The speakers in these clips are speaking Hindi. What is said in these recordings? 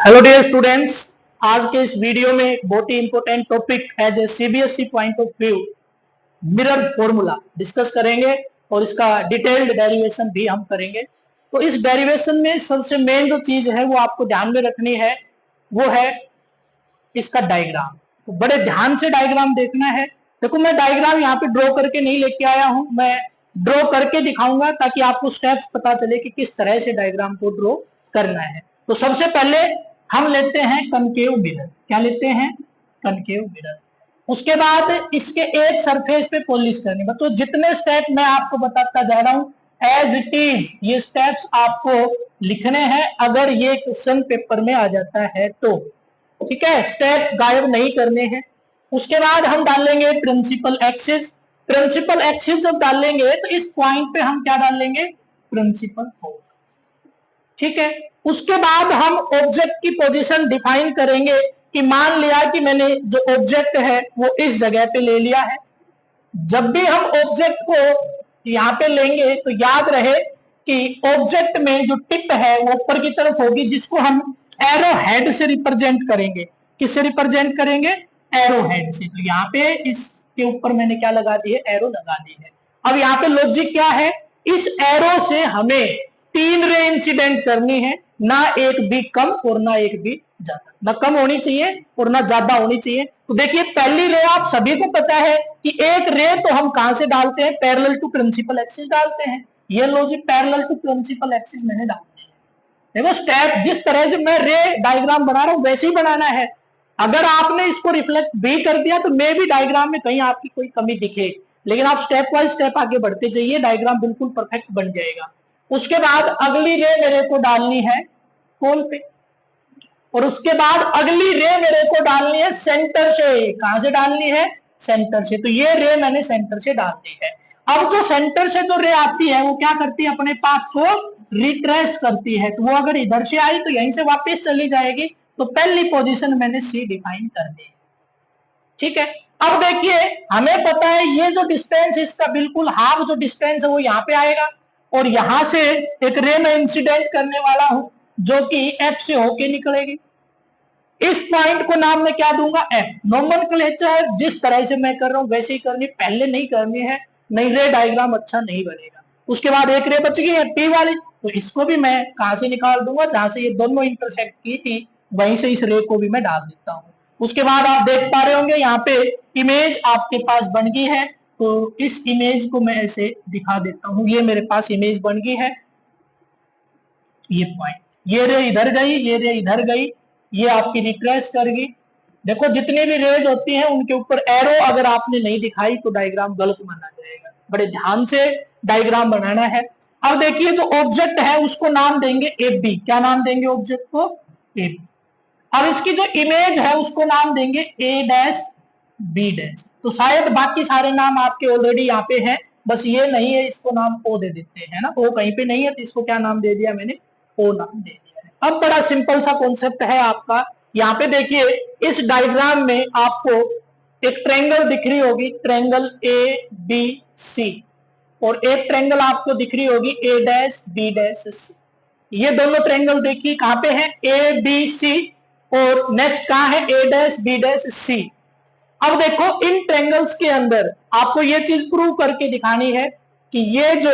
हेलो डियर स्टूडेंट्स, आज के इस वीडियो में बहुत ही important topic as a CBSE point of view mirror formula discuss करेंगे और इसका डिटेल्ड डेरिवेशन भी हम करेंगे। तो इस डेरिवेशन में सबसे मेन जो चीज है वो आपको ध्यान में रखनी है, वो है इसका डायग्राम। तो बड़े ध्यान से डायग्राम देखना है। देखो, मैं डायग्राम यहाँ पे ड्रॉ करके नहीं लेके आया हूं, मैं ड्रॉ करके दिखाऊंगा ताकि आपको स्टेप्स पता चले कि किस तरह से डायग्राम को ड्रॉ करना है। तो सबसे पहले हम लेते हैं कनकेव मिरर। क्या लेते हैं? Concave mirror. उसके बाद इसके एक सरफेस पे पॉलिश करनी है। तो जितने स्टेप मैं आपको बताता जा रहा हूं एज इट इज ये स्टेप्स आपको लिखने हैं, अगर ये क्वेश्चन पेपर में आ जाता है तो। ठीक है, स्टेप गायब नहीं करने हैं। उसके बाद हम डालेंगे प्रिंसिपल एक्सिस। प्रिंसिपल एक्सिस जब डालेंगे तो इस पॉइंट पे हम क्या डालेंगे? Principal force. ठीक है, उसके बाद हम ऑब्जेक्ट की पोजीशन डिफाइन करेंगे कि मान लिया कि मैंने जो ऑब्जेक्ट है वो इस जगह पे ले लिया है। जब भी हम ऑब्जेक्ट को यहाँ पे लेंगे तो याद रहे कि ऑब्जेक्ट में जो टिप है वो ऊपर की तरफ होगी, जिसको हम एरो हेड से रिप्रेजेंट करेंगे। किससे रिप्रेजेंट करेंगे? एरो हेड से। तो यहाँ पे इसके ऊपर मैंने क्या लगा दी है? एरो लगा दी है। अब यहाँ पे लॉजिक क्या है? इस एरो से हमें 3 रे इंसिडेंट करनी है, ना एक भी कम और ना एक भी ज्यादा। ना कम होनी चाहिए और ना ज्यादा होनी चाहिए। तो देखिए, पहली रे आप सभी को पता है कि एक रे तो हम कहां से डालते हैं? पैरेलल टू प्रिंसिपल एक्सिस डालते हैं। ये logic parallel to principal axis मैंने डाल दिया। देखो, स्टेप जिस तरह से मैं रे डायग्राम बना रहा हूं वैसे ही बनाना है। अगर आपने इसको रिफ्लेक्ट भी कर दिया तो मे भी डायग्राम में कहीं आपकी कोई कमी दिखे, लेकिन आप स्टेप बाय स्टेप आगे बढ़ते जाइए, डायग्राम बिल्कुल परफेक्ट बन जाएगा। उसके बाद अगली रे मेरे को डालनी है पोल पे, और उसके बाद अगली रे मेरे को डालनी है सेंटर से। कहां से डालनी है? सेंटर से। तो ये रे मैंने सेंटर से डाल दी है। अब जो सेंटर से जो रे आती है वो क्या करती है? अपने पाथ को रिट्रेस करती है। तो वो अगर इधर से आई तो यहीं से वापस चली जाएगी। तो पहली पोजीशन मैंने सी डिफाइन कर दी। ठीक है, अब देखिए, हमें पता है ये जो डिस्टेंस इसका बिल्कुल हाफ जो डिस्टेंस है वो यहाँ पे आएगा, और यहां से एक रे में इंसिडेंट करने वाला हूं जो कि एफ से होके निकलेगी। इस पॉइंट को नाम मैं क्या दूंगा? एफ। नोमेनक्लेचर जिस तरह से मैं कर रहा हूं वैसे ही करनी, पहले नहीं करनी है, नहीं रे डायग्राम अच्छा नहीं बनेगा। उसके बाद एक रे बच गई है टी वाली, तो इसको भी मैं कहां से निकाल दूंगा? जहां से ये दोनों इंटरसेक्ट की थी वहीं से इस रे को भी मैं डाल देता हूं। उसके बाद आप देख पा रहे होंगे यहाँ पे इमेज आपके पास बन गई है। तो इस इमेज को मैं ऐसे दिखा देता हूं। ये मेरे पास इमेज बन गई है। ये पॉइंट, ये रे इधर गई, ये रे इधर गई, ये आपकी रिट्रेस कर गई। देखो, जितनी भी रेज होती हैं उनके ऊपर एरो अगर आपने नहीं दिखाई तो डायग्राम गलत माना जाएगा। बड़े ध्यान से डायग्राम बनाना है। अब देखिए, जो ऑब्जेक्ट है उसको नाम देंगे ए बी। क्या नाम देंगे ऑब्जेक्ट को? A B. अब इसकी जो इमेज है उसको नाम देंगे ए डैश बी डैश। तो शायद बाकी सारे नाम आपके ऑलरेडी यहाँ पे हैं, बस ये नहीं है, इसको नाम ओ दे देते हैं ना। ओ कहीं पे नहीं है तो इसको क्या नाम दे दिया मैंने? ओ नाम दे दिया है। अब बड़ा सिंपल सा कॉन्सेप्ट है आपका। यहाँ पे देखिए, इस डायग्राम में आपको एक ट्रायंगल दिख रही होगी, ट्रायंगल ए बी सी, और एक ट्रायंगल आपको दिख रही होगी A dash B dash C. ये दोनों ट्रायंगल देखिए कहां पे है? A B C. और नेक्स्ट कहां है? A dash B dash C. अब देखो, इन ट्रायंगल्स के अंदर आपको ये चीज प्रूव करके दिखानी है कि ये जो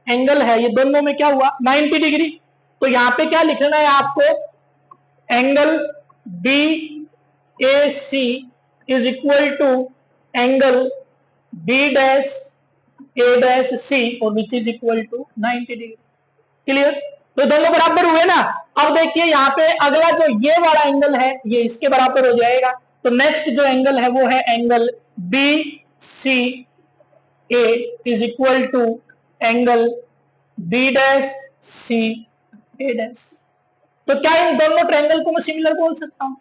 एंगल है ये दोनों में क्या हुआ? 90 डिग्री। तो यहाँ पे क्या लिखना है आपको? Angle B A C is equal to angle B dash A dash C, और which is equal to 90 degree. Clear? तो दोनों बराबर हुए ना। अब देखिए, यहाँ पे अगला जो ये वाला एंगल है ये इसके बराबर हो जाएगा। तो नेक्स्ट जो एंगल है वो है angle B C A is equal to angle B dash C A dash. तो क्या इन दोनों ट्रायंगल को मैं सिमिलर बोल सकता हूं?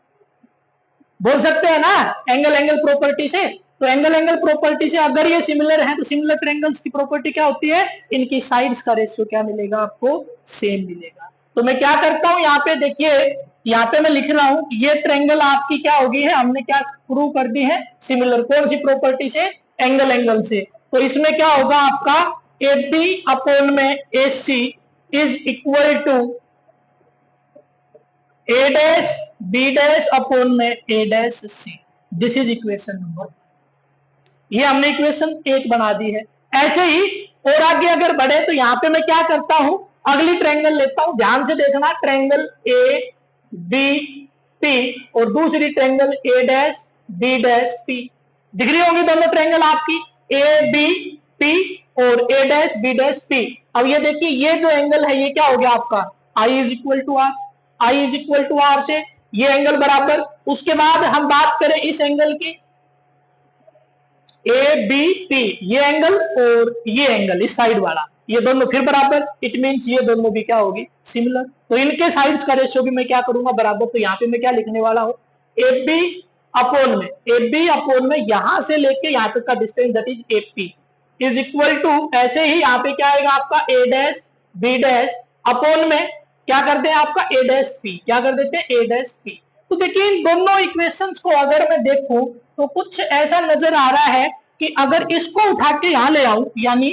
बोल सकते हैं ना, एंगल एंगल प्रॉपर्टी से। तो एंगल एंगल प्रॉपर्टी से अगर ये सिमिलर है तो सिमिलर ट्रायंगल्स की प्रॉपर्टी क्या होती है? इनकी साइड्स का रेशियो क्या मिलेगा आपको? सेम मिलेगा। तो मैं क्या करता हूं, यहाँ पे देखिए, यहाँ पे मैं लिख रहा हूं ये ट्रायंगल आपकी क्या होगी है, हमने क्या प्रूव कर दी है? सिमिलर। कौन सी प्रॉपर्टी से? एंगल एंगल से। तो इसमें क्या होगा आपका? ए बी अपॉन में A C is equal to A dash B dash upon में A dash C. This is equation number, ये हमने इक्वेशन 1 बना दी है। ऐसे ही और आगे अगर बढ़े तो यहाँ पे मैं क्या करता हूं, अगली ट्रायंगल लेता हूं, ध्यान से देखना, ट्रायंगल ए बी पी और दूसरी triangle A dash B dash P. दिख रही होंगी दोनों ट्रायंगल आपकी, ए बी पी और A dash B dash P. अब ये देखिए, ये जो एंगल है ये क्या हो गया आपका, I is equal to R. I is equal to R से ये एंगल बराबर। उसके बाद हम बात करें इस एंगल की, ए बी पी, ये एंगल और ये एंगल इस साइड वाला, ये दोनों फिर बराबर। इट मींस ये दोनों भी क्या होगी, सिमिलर। तो इनके साइड्स का रेशियो भी मैं क्या करूंगा, बराबर। तो यहाँ पे मैं क्या लिखने वाला हूं, ए बी अपॉन में, ए बी अपॉन में यहां से लेके यहां तक का distance that is A P is equal to, ऐसे ही यहाँ पे क्या आएगा आपका A dash B dash upon में क्या कर दे आपका ए डैश पी, क्या कर देते हैं ए डैश पी। तो देखिए इन दोनों इक्वेशंस को अगर मैं देखूं तो कुछ ऐसा नजर आ रहा है कि अगर इसको उठा के यहां ले आऊं, यानी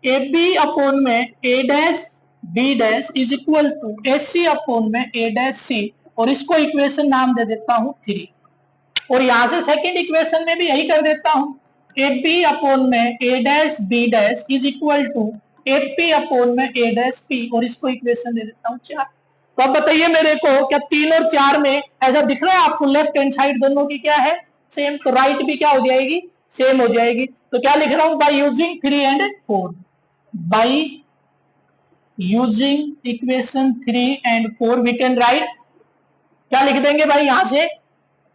ए बी अपॉन में A dash B dash is equal to A C upon में ए डैश सी, और इसको इक्वेशन नाम दे देता हूं 3। और यहां से सेकंड इक्वेशन में भी यही कर देता हूं, ए बी अपॉन में A dash B dash is equal to A P upon में ए डैश पी, और इसको इक्वेशन दे देता हूं 4। तो अब बताइए मेरे को, क्या 3 और 4 में ऐसा दिख रहा है आपको, लेफ्ट हैंड साइड दोनों की क्या है, सेम। तो राइट भी क्या हो जाएगी, सेम हो जाएगी। तो क्या लिख रहा हूं, by using 3 and 4, by using equation 3 and 4 we can write, क्या लिख देंगे भाई यहां से,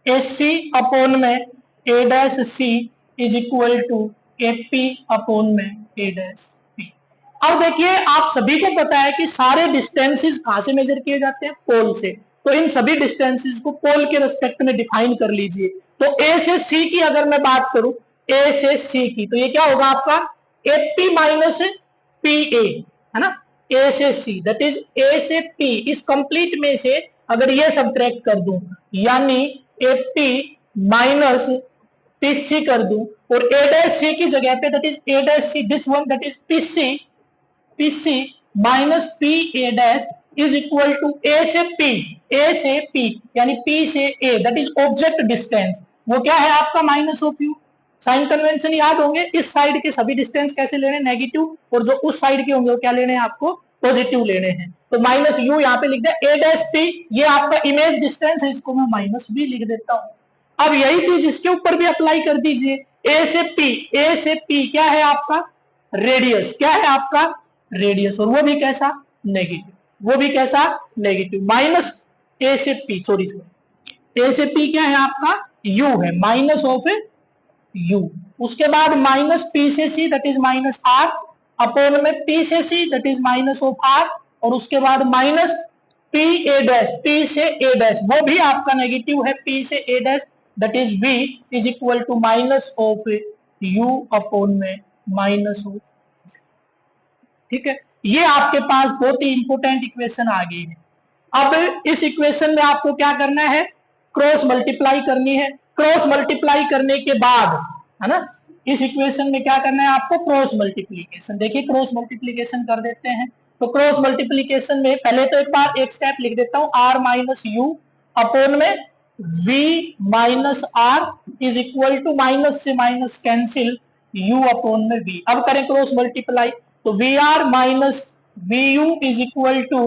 ए सी अपॉन में A dash C is equal to A P upon में ए डैश पी। अब देखिए आप सभी को पता है कि सारे डिस्टेंसेस कहां से मेजर किए जाते हैं, पोल से। तो इन सभी डिस्टेंसेस को पोल के रेस्पेक्ट में डिफाइन कर लीजिए। तो ए से सी की अगर मैं बात करूं, ए से सी की, तो ये क्या होगा आपका, ए पी माइनस पी ए, है ना, ए से सी दैट इज ए से पी, इस कंप्लीट में से अगर ये सब्ट्रैक्ट कर दूं, यानी A P minus P C कर दूं, और ए डैश सी की जगह पे that is A dash C, this one that is P C minus P A dash is equal to A से पी यानी पी से A, that is object distance, वो क्या है आपका minus of U. Sign convention याद होंगे, इस साइड के सभी डिस्टेंस कैसे लेने, नेगेटिव, और जो उस साइड के होंगे वो क्या लेने हैं आपको, पॉजिटिव लेने हैं। तो माइनस यू यहाँ पे लिख दिया, ए डैश पी ये आपका इमेज डिस्टेंस है, इसको मैं माइनस बी लिख देता हूं। अब यही चीज इसके ऊपर भी अप्लाई कर दीजिए, ए से पी क्या है आपका रेडियस, क्या है आपका रेडियस, और वो भी कैसा, नेगेटिव, वो भी कैसा, नेगेटिव। माइनस ए से पी, सॉरी ए से पी क्या है आपका, यू है, माइनस ऑफ यू। उसके बाद माइनस पी से C that is minus R upon में पी से C that is minus of R, और उसके बाद minus P A dash, P से ए डैश वो भी आपका नेगेटिव है, पी से A dash that is V is equal to minus of U upon में माइनस ऑफ। ठीक है, ये आपके पास बहुत ही इंपॉर्टेंट इक्वेशन आ गई है। अब इस इक्वेशन में आपको क्या करना है, क्रॉस मल्टीप्लाई करनी है। क्रॉस मल्टीप्लाई करने के बाद, है ना, इस इक्वेशन में क्या करना है आपको, क्रॉस मल्टीप्लीकेशन। देखिए क्रॉस मल्टीप्लीकेशन कर देते हैं। तो क्रॉस मल्टीप्लीकेशन में पहले तो एक बार एक स्टेप लिख देता हूं, आर माइनस यू अपॉन में V minus R is equal to, minus से माइनस कैंसिल, यू अपॉन में वी। अब करें क्रॉस मल्टीप्लाई, तो V R minus V U is equal to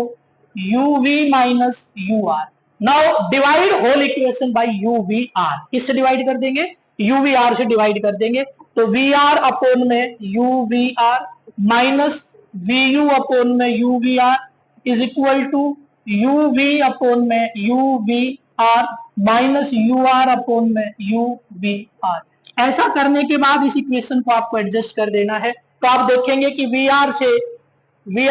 U V minus U R. Now divide whole equation by U V R, किससे डिवाइड कर देंगे, यू वी आर से डिवाइड कर देंगे। तो वी आर अपॉन में U V R minus V you upon में U V R is equal to U V upon में U V R minus U R upon में यू वी आर। ऐसा करने के बाद इस इक्वेशन को आपको एडजस्ट कर देना है। तो आप देखेंगे कि वी आर से V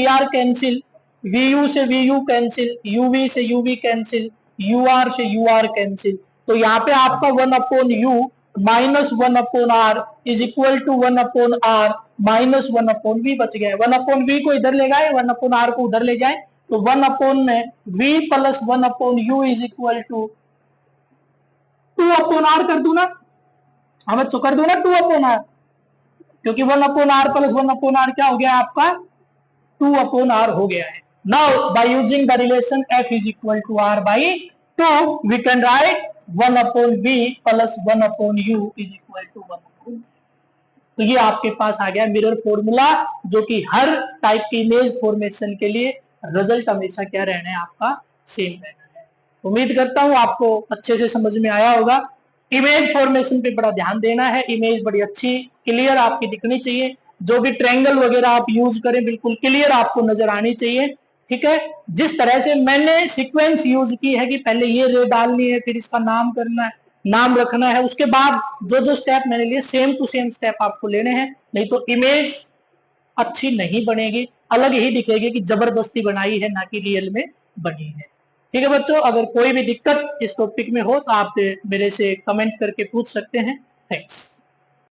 R cancel, V U से V U cancel, U V से U V cancel, U R से यू आर कैंसिल। तो यहाँ पे आपका 1 upon U minus 1 upon R is equal to 1 upon R minus 1 upon V बच गया है। 1 अपॉन वी को इधर ले जाए, 1 अपॉन आर को उधर ले जाए, तो 1 अपॉन में v plus 1 upon U is equal to 2 upon R कर दू ना, हमें तो कर दू ना 2 अपॉन आर, क्योंकि 1 upon R plus 1 upon R क्या हो गया आपका 2 अपॉन आर हो गया है। Now by using the relation f is equal to r by 2 we can write 1 upon v plus 1 upon u is equal to 1 upon v. तो ये आपके पास आ गया मिरर फॉर्मूला, जो कि हर टाइप की इमेज फॉर्मेशन के लिए रिजल्ट हमेशा क्या रहना है, आपका सेम रहना है। उम्मीद करता हूं आपको अच्छे से समझ में आया होगा। इमेज फॉर्मेशन पे बड़ा ध्यान देना है, इमेज बड़ी अच्छी क्लियर आपकी दिखनी चाहिए, जो भी ट्रायंगल वगैरह आप यूज करें बिल्कुल क्लियर आपको नजर आनी चाहिए, ठीक है। जिस तरह से मैंने सीक्वेंस यूज की है कि पहले ये रे डालनी है, फिर इसका नाम करना है, नाम रखना है, उसके बाद जो जो स्टेप मैंने लिए सेम टू सेम स्टेप आपको लेने हैं, नहीं तो इमेज अच्छी नहीं बनेगी, अलग ही दिखेगी कि जबरदस्ती बनाई है ना कि रियल में बनी है। ठीक है बच्चों, अगर कोई भी दिक्कत इस टॉपिक में हो तो आप मेरे से कमेंट करके पूछ सकते हैं। थैंक्स।